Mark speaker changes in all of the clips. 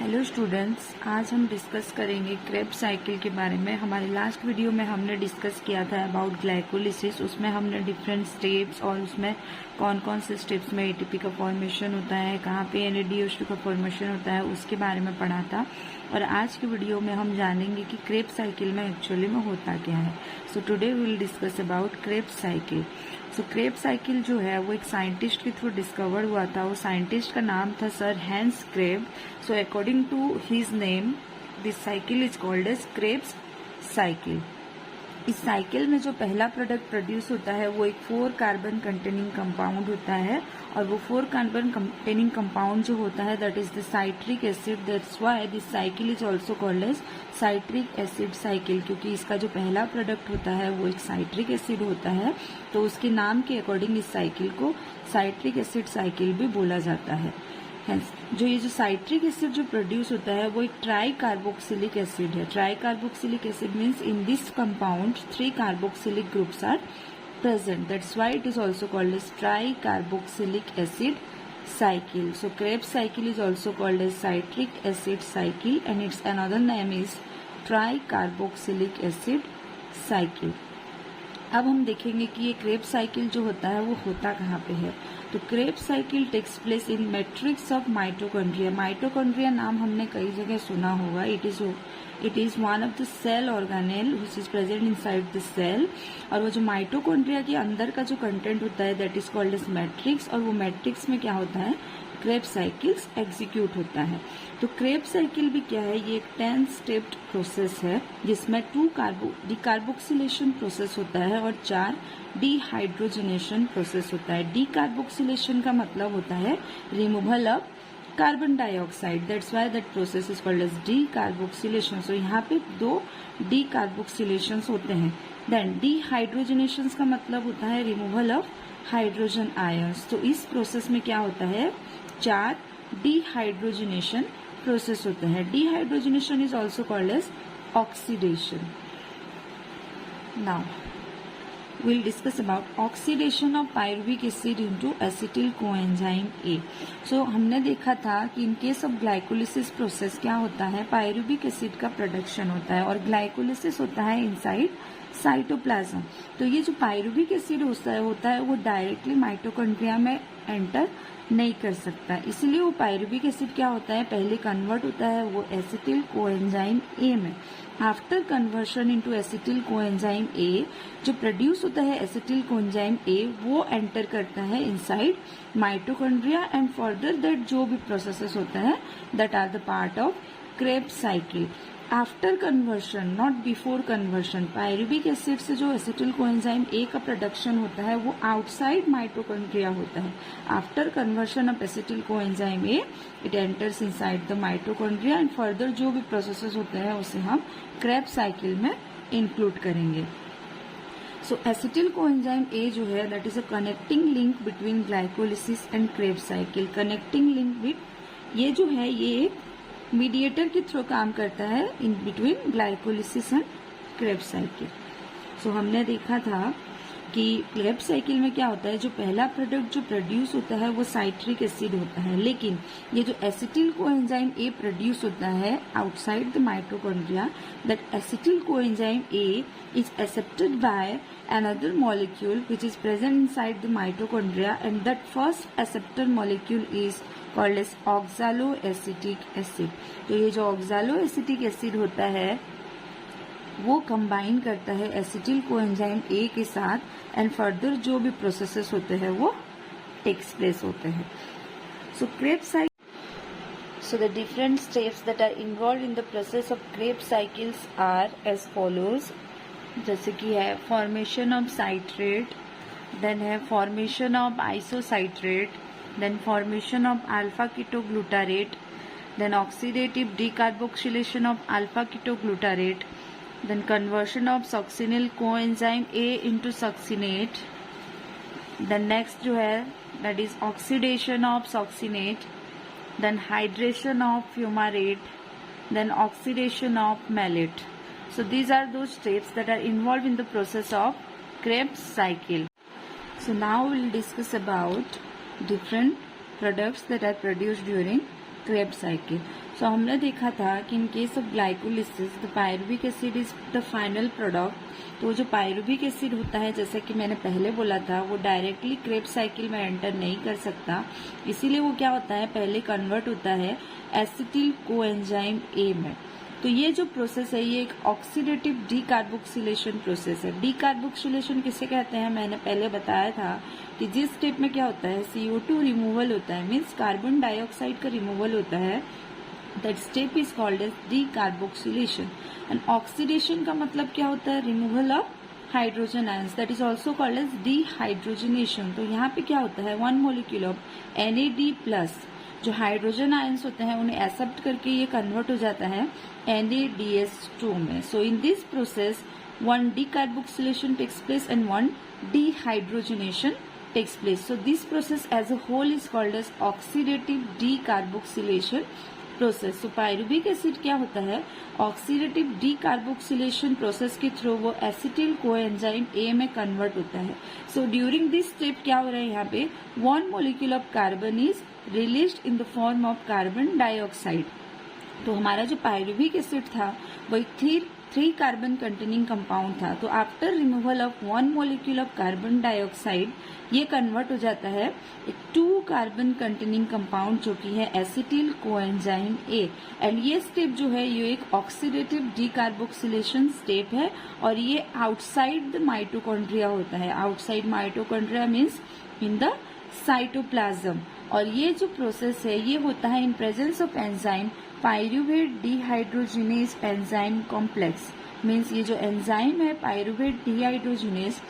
Speaker 1: Hello students, आज हम discuss करेंगे क्रेब्स साइकिल के बारे में। हमारे लास्ट वीडियो में हमने डिस्कस किया था अबाउट ग्लाइकोलिसिस। उसमें हमने डिफरेंट स्टेप्स और उसमें कौन कौन से स्टेप्स में एटीपी का फॉर्मेशन होता है, कहाँ पे NADH2 का फॉर्मेशन होता है, उसके बारे में पढ़ा था। और आज की वीडियो में हम जानेंगे कि क्रेब्स साइकिल में एक्चुअली में होता क्या है। So today we will discuss about Krebs cycle. So Krebs cycle जो है वो एक साइंटिस्ट के थ्रू डिस्कवर हुआ था। वो साइंटिस्ट का नाम था sir Hans Kreb. So according to his name, this cycle is called as Krebs cycle. इस साइकिल में जो पहला प्रोडक्ट प्रोड्यूस होता है वो एक 4 कार्बन कंटेनिंग कंपाउंड होता है, और वो 4 कार्बन कंटेनिंग कंपाउंड जो होता है that is the citric acid. That's why this cycle is also called as citric acid cycle, क्योंकि इसका जो पहला प्रोडक्ट होता है वो एक साइट्रिक एसिड होता है। तो उसके नाम के अकॉर्डिंग इस साइकिल को साइट्रिक एसिड साइकिल भी बोला जाता है। जो ये जो साइट्रिक एसिड जो प्रोड्यूस होता है वो एक ट्राई कार्बोक्सिलिक एसिड है। Tri carboxylic acid means in this compound 3 carboxylic groups are present. That's why it is also called as tricarboxylic acid cycle. So Krebs cycle is also called as citric acid cycle, and its another name is tricarboxylic acid cycle. अब हम देखेंगे कि ये Krebs cycle जो होता है वो होता कहाँ पे है। तो Krebs cycle takes place in matrix of mitochondria. Mitochondria नाम हमने कई जगह सुना होगा। It is one of the cell organelle which is present inside the cell. और वो जो माइटोकॉन्ड्रिया के अंदर का जो कंटेंट होता है that is called as matrix. और वो मैट्रिक्स में क्या होता है, क्रेब्स साइकिल्स एग्जीक्यूट होता है। तो क्रेब्स साइकिल भी क्या है, ये एक 10 स्टेप्ड प्रोसेस है जिसमें 2 डिकार्बोक्सिलेशन प्रोसेस होता है और 4 डिहाइड्रोजनेशन प्रोसेस होता है। डिकार्बोक्सिलेशन का मतलब होता है removal of carbon dioxide. That's why that process is called as decarboxylation. So यहाँ पे 2 डिकार्बोक्सिलेशन होते हैं। देन डिहाइड्रोजनेशन का मतलब होता है रिमूवल ऑफ हाइड्रोजन आयंस। तो इस प्रोसेस में क्या होता है, 4 डिहाइड्रोजनेशन प्रोसेस होते हैं। Dehydrogenation is also called as oxidation. Now we'll discuss about oxidation of pyruvic acid into acetyl coenzyme A. So हमने देखा था कि in case of glycolysis process क्या होता है, पायरुविक एसिड का प्रोडक्शन होता है और ग्लाइकोलिसिस होता है इनसाइड साइटोप्लाज्म। तो ये जो पायरुविक एसिड होता है वो डायरेक्टली माइटोकॉन्ड्रिया में एंटर नहीं कर सकता, इसलिए वो पायरुविक एसिड क्या होता है, पहले कन्वर्ट होता है वो एसिटिल कोएंजाइम ए में। After conversion into acetyl coenzyme ए जो प्रोड्यूस होता है एसिटिल कोएंजाइम ए वो एंटर करता है inside mitochondria, and further that जो भी प्रोसेसेस होता है that are the part of Krebs cycle. After conversion, not before conversion, pyruvic acid से जो एसिटिल कोएंजाइम ए का प्रोडक्शन होता है वो आउटसाइड माइटोकॉन्ड्रिया होता है। After conversion of acetyl coenzyme A it enters inside the mitochondria, and further जो भी प्रोसेसेस होते हैं उसे हम क्रेब्स साइकिल में इंक्लूड करेंगे। सो एसिटिल कोएंजाइम ए जो है that is a connecting link between glycolysis and Krebs cycle. Connecting link with ये जो है ये एक मीडिएटर के थ्रू काम करता है in between glycolysis and Krebs cycle. So हमने देखा था कि क्रेब्स साइकिल में क्या होता है, जो पहला प्रोडक्ट जो प्रोड्यूस होता है वो साइट्रिक एसिड होता है, लेकिन ये जो एसिटिल कोएंजाइम ए प्रोड्यूस होता है outside the mitochondria, that acetyl coenzyme A is accepted by another molecule which is present inside the mitochondria, and that first acceptor molecule is called as oxaloacetic acid. तो ये जो oxaloacetic acid होता है वो combine करता है acetyl coenzyme ए के साथ, एंड फर्दर जो भी प्रोसेसेस होते हैं वो टेक्स प्लेस होते हैं। So Krebs cycle, so the different steps that are involve in the process of Krebs cycles are as follows. जैसे कि है फॉर्मेशन ऑफ साइट्रेट, देन है formation of isocitrate, then formation of alpha ketoglutarate, then oxidative decarboxylation of alpha ketoglutarate, then conversion of succinyl coenzyme A into succinate, then next जो है that is oxidation of succinate, then hydration of fumarate, then oxidation of mallet. So these are those steps that are involved in the process of Krebs cycle. So now we'll discuss about different products that are produced during Krebs cycle. So हमने देखा था कि in case of glycolysis the pyruvic acid is the final product. तो जो pyruvic acid होता है, जैसे कि मैंने पहले बोला था, वो डायरेक्टली क्रेब्स साइकिल में एंटर नहीं कर सकता, इसीलिए वो क्या होता है, पहले कन्वर्ट होता है एसिटिल कोएंजाइम ए में। तो ये जो प्रोसेस है ये एक ऑक्सीडेटिव डीकार्बोक्सिलेशन प्रोसेस है। डीकार्बोक्सिलेशन किसे कहते हैं, मैंने पहले बताया था कि जिस स्टेप में क्या होता है, CO2 रिमूवल होता है, मीन्स कार्बन डाइऑक्साइड का रिमूवल होता है, that step is called as decarboxylation. And oxidation का मतलब क्या होता है, removal of hydrogen ions, that is also called as dehydrogenation. तो यहाँ पे क्या होता है, 1 मोलिक्यूल ऑफ NAD+ जो हाइड्रोजन आयंस होते हैं उन्हें एक्सेप्ट करके ये कन्वर्ट हो जाता है NADH2 में। So in this process 1 decarboxylation takes place and 1 dehydrogenation takes place. So this process as a whole is called as oxidative decarboxylation process. तो पायरुविक एसिड क्या होता है, ऑक्सीडेटिव डीकार्बोक्सिलेशन प्रोसेस के थ्रू वो एसिटिल कोएंजाइम ए में convert होता है। So during this step क्या हो रहा है, यहाँ पे 1 molecule of carbon is released in the form of carbon dioxide. तो हमारा जो पायरुविक एसिड था वो एक 3 कार्बन कंटेनिंग कंपाउंड था। तो after removal of 1 molecule of carbon dioxide ये कन्वर्ट हो जाता है एक 2 कार्बन कंटेनिंग कंपाउंड जो कि है एसिटिल कोएंजाइम ए। एंड ये स्टेप जो है ये एक ऑक्सीडेटिव डीकार्बोक्सिलेशन स्टेप है और ये आउटसाइड द माइटोकॉन्ड्रिया होता है। Outside mitochondria means in the cytoplasm. और ये जो प्रोसेस है ये होता है in presence of enzyme pyruvate dehydrogenase enzyme complex. Means ये जो एंजाइम है पायरुवेट डिहाइड्रोजिनेज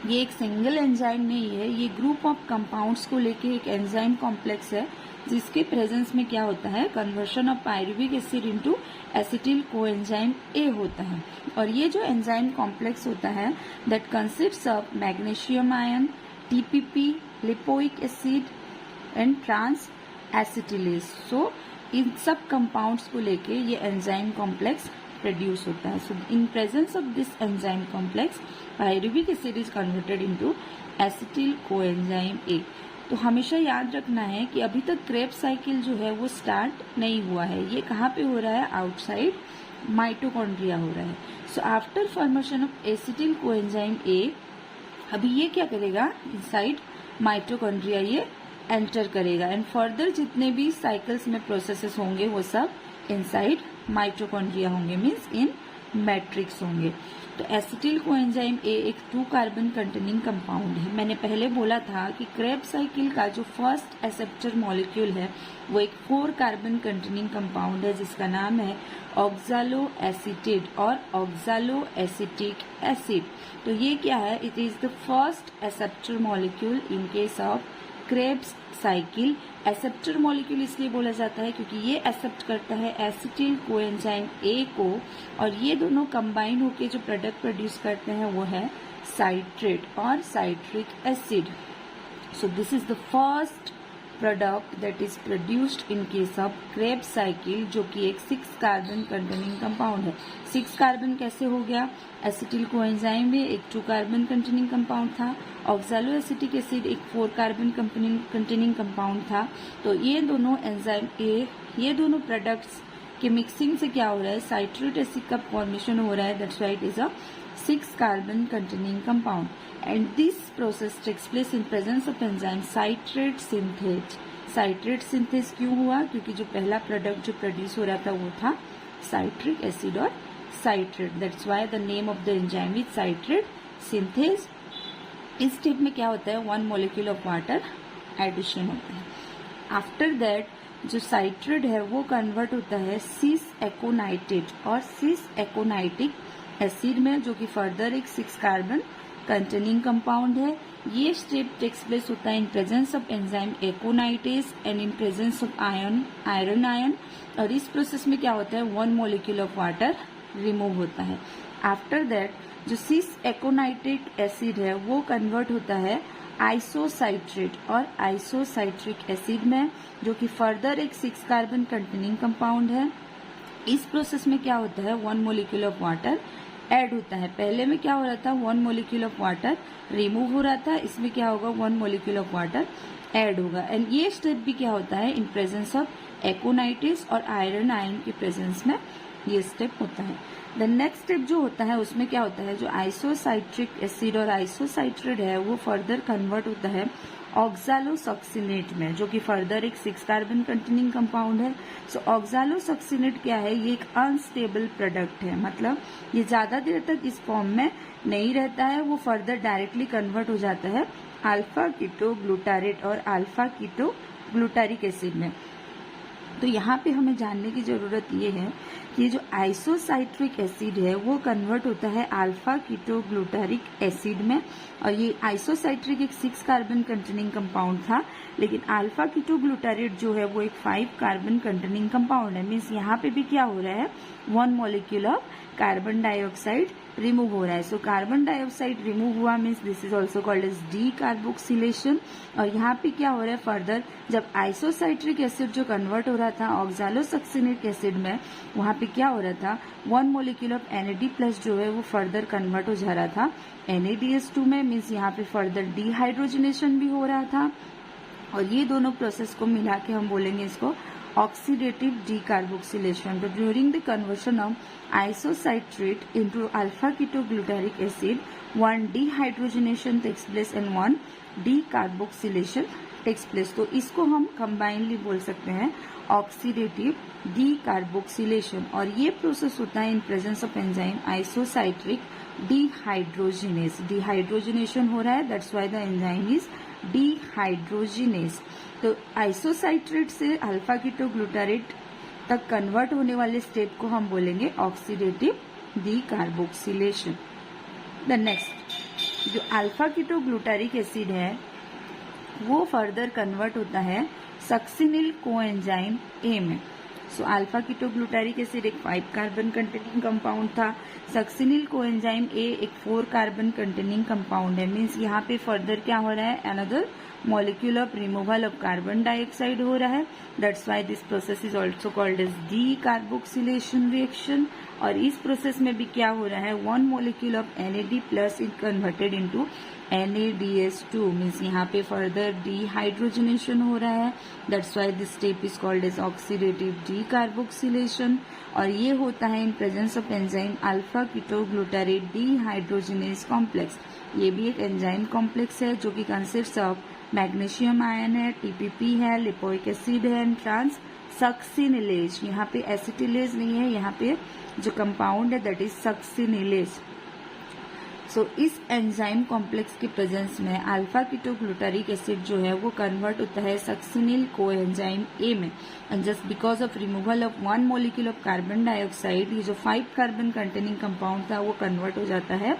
Speaker 1: ये एक सिंगल एंजाइम नहीं है, ये ग्रुप ऑफ कंपाउंड्स को लेके एक एंजाइम कॉम्प्लेक्स है जिसके प्रेजेंस में क्या होता है, conversion of pyruvic acid into acetyl coenzyme A होता है। और ये जो एंजाइम कॉम्प्लेक्स होता है that consists of magnesium ion, TPP, lipoic acid and trans acetylase. So इन सब कंपाउंड्स को लेके ये एंजाइम कॉम्प्लेक्स प्रोड्यूस होता है। So in presence of this enzyme complex pyruvic acid is converted into acetyl coenzyme A. तो हमेशा याद रखना है कि अभी तक क्रेब्स साइकिल जो है वो स्टार्ट नहीं हुआ है, ये कहाँ पे हो रहा है, आउटसाइड माइटोकॉन्ड्रिया हो रहा है। So after formation of acetyl coenzyme ए अभी ये क्या करेगा, इनसाइड माइटोकॉन्ड्रिया ये एंटर करेगा एंड फर्दर जितने भी साइकिल्स में प्रोसेसेस होंगे वो सब इनसाइड माइटोकॉन्ड्रिया होंगे, मीन्स इन मैट्रिक्स होंगे। तो एसिटिल कोएंजाइम ए एक 2 कार्बन कंटेनिंग कंपाउंड है। मैंने पहले बोला था कि क्रेब्स साइकिल का जो फर्स्ट एक्सेप्टर मॉलिक्यूल है वो एक 4 कार्बन कंटेनिंग कंपाउंड है जिसका नाम है ऑक्सालो एसिटेट और ऑक्सालो एसिटिक एसिड। तो ये क्या है, it is the first acceptor molecule in case of Krebs cycle. Acceptor molecule इसलिए बोला जाता है क्योंकि ये एक्सेप्ट करता है एसिटिल कोएंजाइम ए को और ये दोनों कंबाइन होकर जो प्रोडक्ट प्रोड्यूस करते हैं वो है साइट्रेट और citric acid. So this is the first product that is produced in case of Krebs cycle जो कि एक 6 कार्बन कंटेनिंग कंपाउंड है। 6 कार्बन कैसे हो गया, एसिटिल कोएंजाइम में एक 2 कार्बन कंटेनिंग कंपाउंड था, ऑक्सालो एसिटिक एसिड एक 4 कार्बन कंटेनिंग कंपाउंड था। तो ये दोनों एंजाइम ये दोनों प्रोडक्ट्स के मिक्सिंग से क्या हो रहा है, साइट्रेट एसिड का फॉर्मेशन हो रहा है, that's why it is a 6 carbon containing compound and this process takes place in presence of enzyme citrate synthase. Citrate synthase क्यों हुआ, क्योंकि जो पहला प्रोडक्ट जो प्रोड्यूस हो रहा था वो था साइट्रिक एसिड और citrate, that's why the name of the enzyme is citrate synthase. इस स्टेप में क्या होता है, 1 मोलिक्यूल ऑफ वाटर एडिशन होता है। आफ्टर दैट जो साइट्रेट है वो कन्वर्ट होता है सिस एकोनाइटेट और सिस एकोनाइटिक एसिड में जो कि फर्दर एक 6 कार्बन कंटेनिंग कंपाउंड है। ये स्टेप टेक्स प्लेस होता है in presence of enzyme aconitase and in presence of iron ion. और इस प्रोसेस में क्या होता है, 1 मोलिक्यूल ऑफ वाटर रिमूव होता है। आफ्टर दैट जो सिस एकोनाइटिक एसिड है वो कन्वर्ट होता है आइसोसाइट्रेट और आइसोसाइट्रिक एसिड में जो कि फर्दर एक 6 कार्बन कंटेनिंग कंपाउंड है। इस प्रोसेस में क्या होता है, 1 मोलिक्यूल ऑफ वाटर ऐड होता है। पहले में क्या हो रहा था, 1 मोलिक्यूल ऑफ वाटर रिमूव हो रहा था, इसमें क्या होगा, 1 मोलिक्यूल ऑफ वाटर ऐड होगा। एंड ये स्टेप भी क्या होता है इन प्रेजेंस ऑफ एकोनाइटिस और आयरन आयन की प्रेजेंस में ये स्टेप होता है। द नेक्स्ट स्टेप जो होता है उसमें क्या होता है, जो आइसोसाइट्रिक एसिड और आइसोसाइट्रेट है वो फर्दर कन्वर्ट होता है ऑक्सालोसक्सिनेट में, जो कि फर्दर एक 6 कार्बन कंटेनिंग कंपाउंड है। सो ऑक्सालोसक्सिनेट क्या है, ये एक अनस्टेबल प्रोडक्ट है, मतलब ये ज्यादा देर तक इस फॉर्म में नहीं रहता है, वो फर्दर डायरेक्टली कन्वर्ट हो जाता है अल्फा कीटो ग्लूटारेट और अल्फा कीटो ग्लूटारिक एसिड में। तो यहाँ पे हमें जानने की जरूरत ये है कि जो आइसोसाइट्रिक एसिड है वो कन्वर्ट होता है अल्फा कीटो ग्लूटारिक एसिड में, और ये आइसोसाइट्रिक एक 6 कार्बन कंटेनिंग कंपाउंड था, लेकिन अल्फा कीटो ग्लूटारेट जो है वो एक 5 कार्बन कंटेनिंग कंपाउंड है। मीन्स यहाँ पे भी क्या हो रहा है, 1 molecule of carbon dioxide remove हो रहा है। सो कार्बन डाइऑक्साइड रिमूव हुआ means this is also called as decarboxylation. और यहाँ पे क्या हो रहा है, फर्दर जब आइसोसाइट्रिक एसिड जो कन्वर्ट हो रहा था ऑक्सालोसक्सिनिक एसिड में, वहां पे क्या हो रहा था, 1 मॉलिक्यूल ऑफ NAD+ जो है वो फर्दर कन्वर्ट हो जा रहा था NADS2 में। मीन्स यहाँ पे फर्दर डिहाइड्रोजनेशन भी हो रहा था, और ये दोनों प्रोसेस को मिला के हम बोलेंगे इसको oxidative decarboxylation. But during the conversion of isocitrate into alpha ketoglutaric acid, one dehydrogenation takes place and one decarboxylation takes place. तो इसको हम combinedly बोल सकते हैं oxidative decarboxylation, और ये प्रोसेस होता है in presence of enzyme isocitric dehydrogenase. Dehydrogenation हो रहा है, that's why the enzyme is dehydrogenase. तो आइसोसाइट्रेट से अल्फा कीटोग्लूटारेट तक कन्वर्ट होने वाले स्टेप को हम बोलेंगे ऑक्सीडेटिव डीकार्बोक्सिलेशन। द नेक्स्ट जो अल्फा कीटोग्लूटारिक एसिड है वो फर्दर कन्वर्ट होता है सक्सिनिल कोएंजाइम ए में। सो अल्फा कीटोग्लूटारिक एसिड एक 5 कार्बन कंटेनिंग कंपाउंड था, सक्सिनिल कोएंजाइम ए एक 4 कार्बन कंटेनिंग कंपाउंड है। मीन्स यहाँ पे फर्दर क्या हो रहा है, another molecule of removal of carbon dioxide हो रहा है, that's why this process is also called as decarboxylation reaction. और इस प्रोसेस में भी क्या हो रहा है, 1 molecule of NAD+ is converted into NADS2, means यहाँ पे फर्दर डिहाइड्रोजनेशन हो रहा है, that's why this step is called as oxidative decarboxylation. और ये होता है in presence of enzyme alpha ketoglutarate dehydrogenase complex. ये भी एक एंजाइम कॉम्प्लेक्स है जो कि कंसिस्ट ऑफ मैग्नीशियम आयन है, TPP है, लिपोइक एसिड है एंड ट्रांस सक्सिनिलेज। यहाँ पे एसिटिलेज नहीं है, यहाँ पे जो कंपाउंड है दैट इज सक्सिनिलेज। सो इस एंजाइम कॉम्प्लेक्स के प्रेजेंस में अल्फा कीटोग्लूटारिक एसिड जो है वो कन्वर्ट होता है सक्सिनिल कोएंजाइम ए में, and just because of removal of 1 molecule of carbon dioxide, ये जो 5 कार्बन कंटेनिंग कंपाउंड था वो कन्वर्ट हो जाता है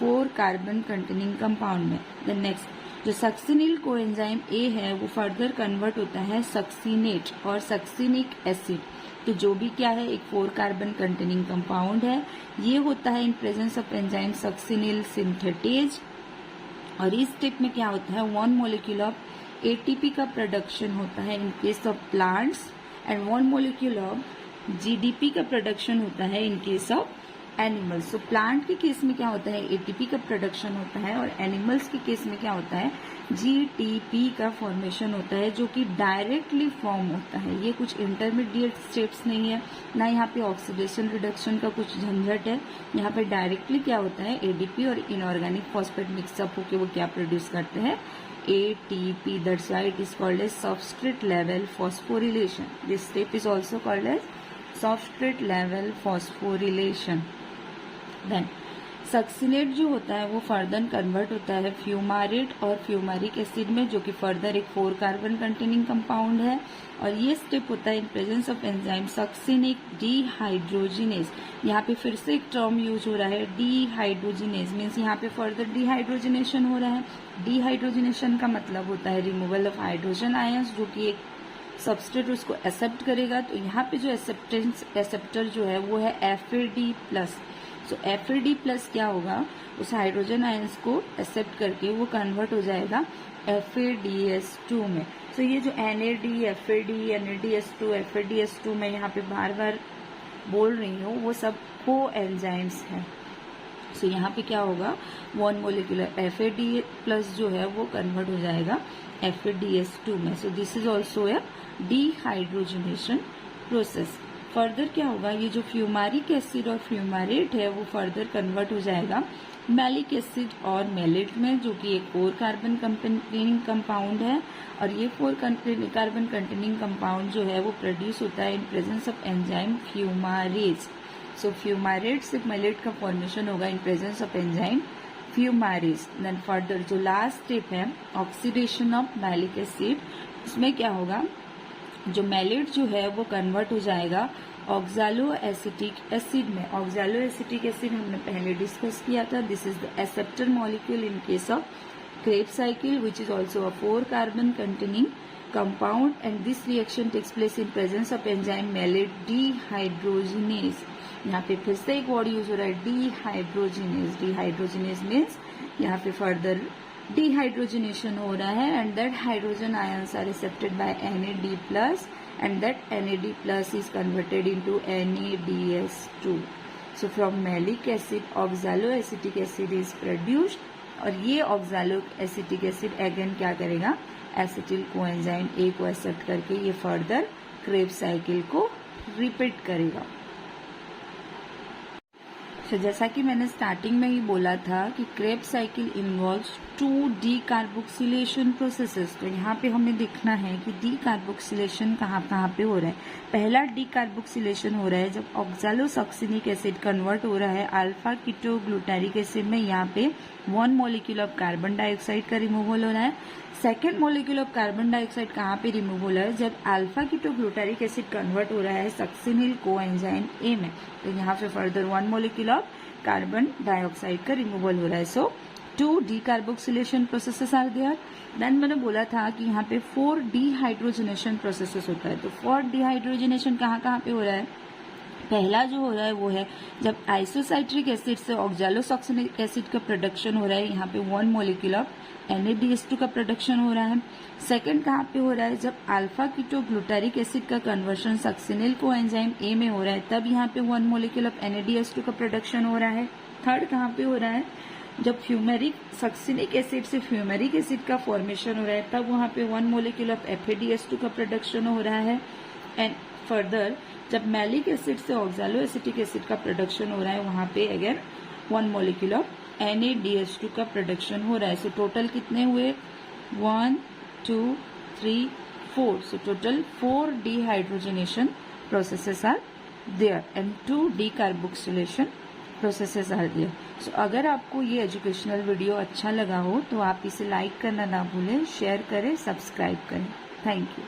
Speaker 1: 4 कार्बन कंटेनिंग कंपाउंड में। द नेक्स्ट जो सक्सिनिल कोएंजाइम ए है वो फर्दर कन्वर्ट होता है सक्सिनेट और सक्सिनिक एसिड। तो जो भी क्या है, एक 4 कार्बन कंटेनिंग कंपाउंड है, ये होता है in presence of enzyme succinyl synthetase. और इस स्टेप में क्या होता है, 1 मॉलिक्यूल ऑफ ATP का प्रोडक्शन होता है इन case of plants, and 1 molecule of GDP का प्रोडक्शन होता है इन केस ऑफ एनिमल्स। तो प्लांट के केस में क्या होता है, ATP का प्रोडक्शन होता है, और एनिमल्स के केस में क्या होता है, GTP का फॉर्मेशन होता है, जो कि डायरेक्टली फॉर्म होता है। ये कुछ इंटरमीडिएट स्टेप्स नहीं है, ना यहाँ पे ऑक्सीडेशन रिडक्शन का कुछ झंझट है। यहाँ पे डायरेक्टली क्या होता है, ADP और इनऑर्गेनिक फॉस्फेट मिक्सअप होकर वो क्या प्रोड्यूस करते हैं, ATP. That's why it is called as substrate level phosphorylation. This step is also called as substrate level phosphorylation. Then succinate जो होता है वो फर्दर कन्वर्ट होता है फ्यूमारेट और फ्यूमारिक एसिड में, जो कि फर्दर एक 4 कार्बन कंटेनिंग कंपाउंड है। और ये स्टेप होता है in presence of enzyme succinic dehydrogenase. यहाँ पे फिर से एक टर्म यूज हो रहा है डीहाइड्रोजिनेज, मीन्स यहाँ पे फर्दर डिहाइड्रोजिनेशन हो रहा है। डिहाइड्रोजिनेशन का मतलब होता है रिमूवल ऑफ हाइड्रोजन आयंस, जो कि एक सबस्ट्रेट उसको एक्सेप्ट करेगा। तो यहाँ पे जो एक्सेप्टर जो है वो है FAD+। सो FAD+ क्या होगा, उस हाइड्रोजन आयंस को एक्सेप्ट करके वो कन्वर्ट हो जाएगा FADS2 में। सो ये जो NAD, FAD, NADS2, FADS2 मैं यहाँ पे बार बार बोल रही हूँ, वो सब को एंजाइम्स हैं। सो यहाँ पे क्या होगा, 1 मोलिकुलर FAD प्लस जो है वो कन्वर्ट हो जाएगा FADS2 में. So this is also a dehydrogenation process. Further क्या होगा, ये जो फ्यूमारिक एसिड और फ्यूमारेट है वो फर्दर कन्वर्ट हो जाएगा मैलिक एसिड और मेलेट में, जो कि एक 4 कार्बन कंटेनिंग कंपाउंड है. और ये 4 कार्बन कंटेनिंग कंपाउंड जो है वो प्रोड्यूस होता है in presence of enzyme fumarase. So fumarate से मेलेट का फॉर्मेशन होगा in presence of enzyme fumarase. Then further जो लास्ट स्टेप है ऑक्सीडेशन ऑफ मैलिक एसिड, उसमें क्या होगा, जो मेलेट जो है वो कन्वर्ट हो जाएगा ऑक्सालो एसिटिक एसिड में. ऑक्सालो एसिटिक एसिड हमने पहले डिस्कस किया था. This is the acceptor molecule in case of Krebs cycle, which is also a 4 carbon containing compound, and this reaction takes place in presence of enzyme malate dehydrogenase. यहाँ पे फिर से एक word use हो रहा है डिहाइड्रोजिनेज. डिहाइड्रोजिनेज मीन्स यहाँ पे फर्दर डिहाइड्रोजनेशन हो रहा है and that hydrogen ions are accepted by NAD plus and that NAD plus is converted into NADS2. So from malic acid oxalo acetic acid is produced, और ये oxalo acetic acid again क्या करेगा, acetyl coenzyme A को accept करके ये further Krebs cycle को repeat करेगा. तो जैसा कि मैंने स्टार्टिंग में ही बोला था कि Krebs cycle involves 2 decarboxylation processes. तो यहाँ पे हमें देखना है कि डीकार्बोक्सिलेशन कहाँ पे हो रहा है. पहला डीकार्बोक्सिलेशन हो रहा है जब ऑक्सालोसक्सिनिक एसिड कन्वर्ट हो रहा है अल्फा कीटोग्लूटारिक एसिड में. यहाँ पे 1 मॉलिक्यूल ऑफ कार्बन डाइऑक्साइड का रिमूवल हो रहा है. Second molecule of carbon dioxide कहाँ पे रिमूव हो रहा है, जब अल्फा कीटोग्लूटारिक एसिड कन्वर्ट हो रहा है सक्सिनिल कोएंजाइम A में. तो यहाँ पे further 1 molecule of carbon dioxide का रिमूवल हो रहा है. So 2 decarboxylation processes are there. Then मैंने बोला था कि यहाँ पे 4 डिहाइड्रोजनेशन प्रोसेसेस होता है. तो 4 डिहाइड्रोजनेशन कहाँ पे हो रहा है. पहला जो हो रहा है वो है जब आइसोसाइट्रिक एसिड से ऑक्सालोसक्सिनिक एसिड का प्रोडक्शन हो रहा है. यहाँ पे 1 मॉलिक्यूल ऑफ NADS2 का प्रोडक्शन हो रहा है. सेकंड कहाँ पे हो रहा है, जब अल्फा कीटोग्लूटारिक एसिड का कन्वर्शन सक्सिनिल कोएंजाइम A में हो रहा है, तब यहाँ पे 1 मॉलिक्यूल ऑफ NADS2 का प्रोडक्शन हो रहा है. थर्ड कहाँ पे हो रहा है, जब फ्यूमेरिक सक्सिनिक एसिड से फ्यूमेरिक एसिड का फॉर्मेशन हो रहा है, तब वहाँ पे 1 मॉलिक्यूल ऑफ FADS2 का प्रोडक्शन हो रहा है. एंड फर्दर जब मैलिक एसिड से ऑक्सालो एसिटिक एसिड का प्रोडक्शन हो रहा है, वहाँ पे अगेन 1 मॉलिक्यूल ऑफ NADS2 का प्रोडक्शन हो रहा है. सो टोटल कितने हुए, 1 2 3 4. So total 4 dehydrogenation processes are there and 2 decarboxylation processes are there. So अगर आपको ये एजुकेशनल वीडियो अच्छा लगा हो तो आप इसे लाइक करना ना भूलें, शेयर करें, सब्सक्राइब करें. Thank you.